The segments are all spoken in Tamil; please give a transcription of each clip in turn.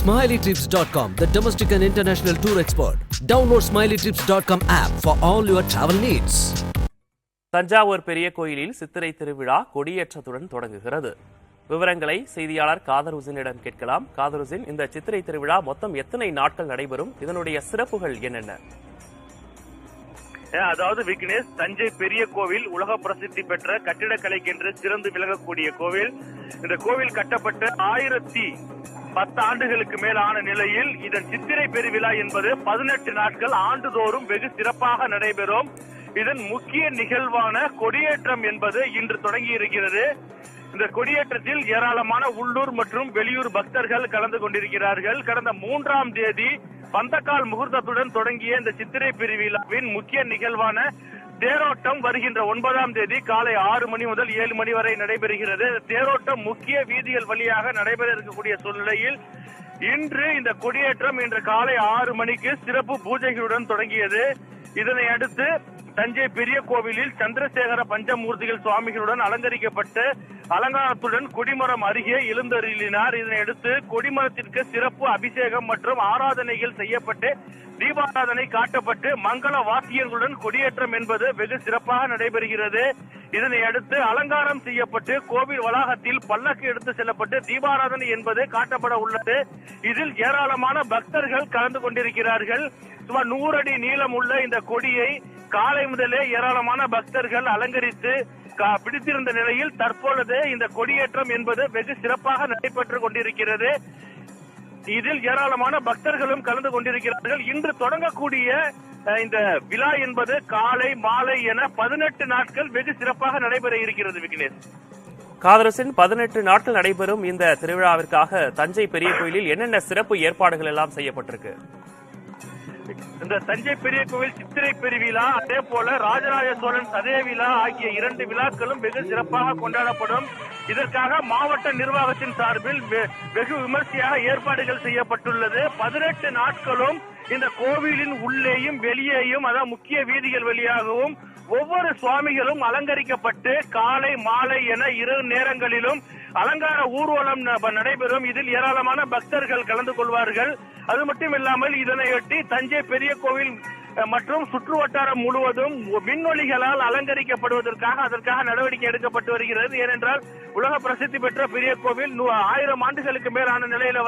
SmileyTrips.com, the domestic and international tour expert. Download SmileyTrips.com app for all your travel needs. Thanjavur பெரிய கோயிலில் சித்திரை திருவிழா கொடியேற்றத்துடன் தொடங்குகிறது. விவரங்களை செய்தியாளர் காதர் ஹுசைனிடம் கேட்கலாம். காதர் ஹுசைன், இந்த சித்திரை திருவிழா மொத்தம் எத்தனை நாட்கள் நடைபெறும்? இதனுடைய சிறப்புகள் என்னென்ன? அதாவது விக்னேஷ், தஞ்சை பெரிய கோவில் உலக பிரசித்தி பெற்ற கட்டிடக்கலைக்கென்று சிறந்து விளங்கக்கூடிய கோவில். இந்த கோவில் கட்டப்பட்ட 1010 ஆண்டுகளுக்கு மேல் ஆன நிலையில் இதன் சித்திரை பெருவிழா என்பது 18 நாட்கள் ஆண்டுதோறும் வெகு சிறப்பாக நடைபெறும். இதன் முக்கிய நிகழ்வான கொடியேற்றம் என்பது இன்று தொடங்கி இருக்கிறது. இந்த கொடியேற்றத்தில் ஏராளமான உள்ளூர் மற்றும் வெளியூர் பக்தர்கள் கலந்து கொண்டிருக்கிறார்கள். கடந்த 3ஆம் தேதி பந்தக்கால் முகூர்த்தத்துடன் தொடங்கிய இந்த சித்திரை பெருவிழாவின் முக்கிய நிகழ்வான தேரோட்டம் வருகின்ற 9ஆம் தேதி காலை 6 மணி முதல் 7 மணி வரை நடைபெறுகிறது. தேரோட்டம் முக்கிய வீதிகள் வழியாக நடைபெற இருக்கக்கூடிய சூழ்நிலையில் இன்று இந்த கொடியேற்றம் இன்று காலை 6 மணிக்கு சிறப்பு பூஜைகளுடன் தொடங்கியது. இதனை அடுத்து தஞ்சை பெரிய கோவிலில் சந்திரசேகர பஞ்சமூர்த்திகள் சுவாமிகளுடன் அலங்கரிக்கப்பட்டு அலங்காரத்துடன் கொடிமரம் அருகே எழுந்தருளினார். இதனையடுத்து கொடிமரத்திற்கு சிறப்பு அபிஷேகம் மற்றும் ஆராதனைகள் செய்யப்பட்டு தீபாராதனை காட்டப்பட்டு மங்கள வாத்தியங்களுடன் கொடியேற்றம் என்பது வெகு சிறப்பாக நடைபெறுகிறது. இதனை அடுத்து அலங்காரம் செய்யப்பட்டு கோவில் வளாகத்தில் பல்லக்கு எடுத்து செல்லப்பட்டு தீபாராதனை என்பது காட்டப்பட உள்ளது. இதில் ஏராளமான பக்தர்கள் கலந்து கொண்டிருக்கிறார்கள். சுமார் 100 அடி நீளம் உள்ள இந்த கொடியை காலை முதலே ஏராளமான பக்தர்கள் அலங்கரித்து பிடித்திருந்த நிலையில் தற்பொழுது இந்த கொடியேற்றம் என்பது வெகு சிறப்பாக நடைபெற்றுக் கொண்டிருக்கிறது. இதில் ஏராளமான பக்தர்களும் கலந்து கொண்டிருக்கிறார்கள். இன்று தொடங்கக்கூடிய இந்த விழா என்பது காலை மாலை என 18 நாட்கள் வெகு சிறப்பாக நடைபெற இருக்கிறது. விக்னேஷ், காதரசின் 18 நாட்கள் நடைபெறும் இந்த திருவிழாவிற்காக தஞ்சை பெரிய கோயிலில் என்னென்ன சிறப்பு ஏற்பாடுகள் எல்லாம் செய்யப்பட்டிருக்கு? இந்த தஞ்சை பெரிய கோவில் சித்திரை பெருவிழா, அதே போல ராஜராஜ சோழன் சதய விழா ஆகிய 2 விழாக்களும் வெகு சிறப்பாக கொண்டாடப்படும். இதற்காக மாவட்ட நிர்வாகத்தின் சார்பில் வெகு விமர்சையாக ஏற்பாடுகள் செய்யப்பட்டுள்ளது. 18 நாட்களும் இந்த கோவிலின் உள்ளேயும் வெளியேயும், அதாவது முக்கிய வீதிகள் வழியாகவும் ஒவ்வொரு சுவாமிகளும் அலங்கரிக்கப்பட்டு காலை மாலை என 2 நேரங்களிலும் அலங்கார ஊர்வலம் நடைபெறும். இதில் ஏராளமான பக்தர்கள் கலந்து கொள்வார்கள். அது மட்டும் இல்லாமல் இதனையொட்டி தஞ்சை பெரிய கோவில் மற்றும் சுற்று வட்டாரம் முழுவதும் மின்னொலிகளால் அலங்கரிக்கப்படுவதற்காக அதற்காக நடவடிக்கை எடுக்கப்பட்டு வருகிறது. ஏனென்றால் உலக பிரசித்தி பெற்ற பெரிய கோவில் 1000 ஆண்டுகளுக்கு மேலான நிலையில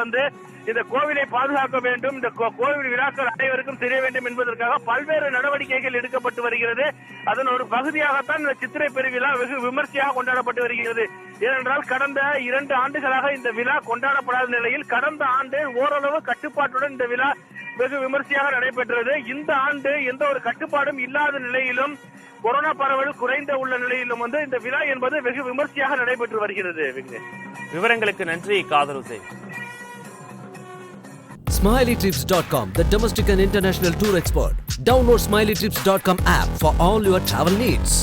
இந்த கோவிலை பாதுகாக்க வேண்டும், இந்த கோவில் விழாக்கள் அனைவருக்கும் தெரிய வேண்டும் என்பதற்காக பல்வேறு நடவடிக்கைகள் எடுக்கப்பட்டு வருகிறது. அதன் ஒரு பகுதியாகத்தான் இந்த சித்திரை பெருவிழா வெகு விமர்சையாக கொண்டாடப்பட்டு வருகிறது. ஏனென்றால் கடந்த 2 ஆண்டுகளாக இந்த விழா கொண்டாடப்படாத நிலையில் கடந்த ஆண்டு ஓரளவு கட்டுப்பாட்டுடன் இந்த விழா வெகு விமர்சையாக நடைபெற்றது. இந்த ஆண்டு எந்த ஒரு கட்டுப்பாடும் இல்லாத நிலையிலும் கொரோனா பரவல் குறைந்த உள்ள நிலையிலும் இந்த விழா என்பது வெகு விமர்சையாக நடைபெற்று வருகிறது. விவரங்களுக்கு நன்றி Kader Hussain. SmileyTrips.com, the domestic and international tour expert. Download SmileyTrips.com app for all your travel needs.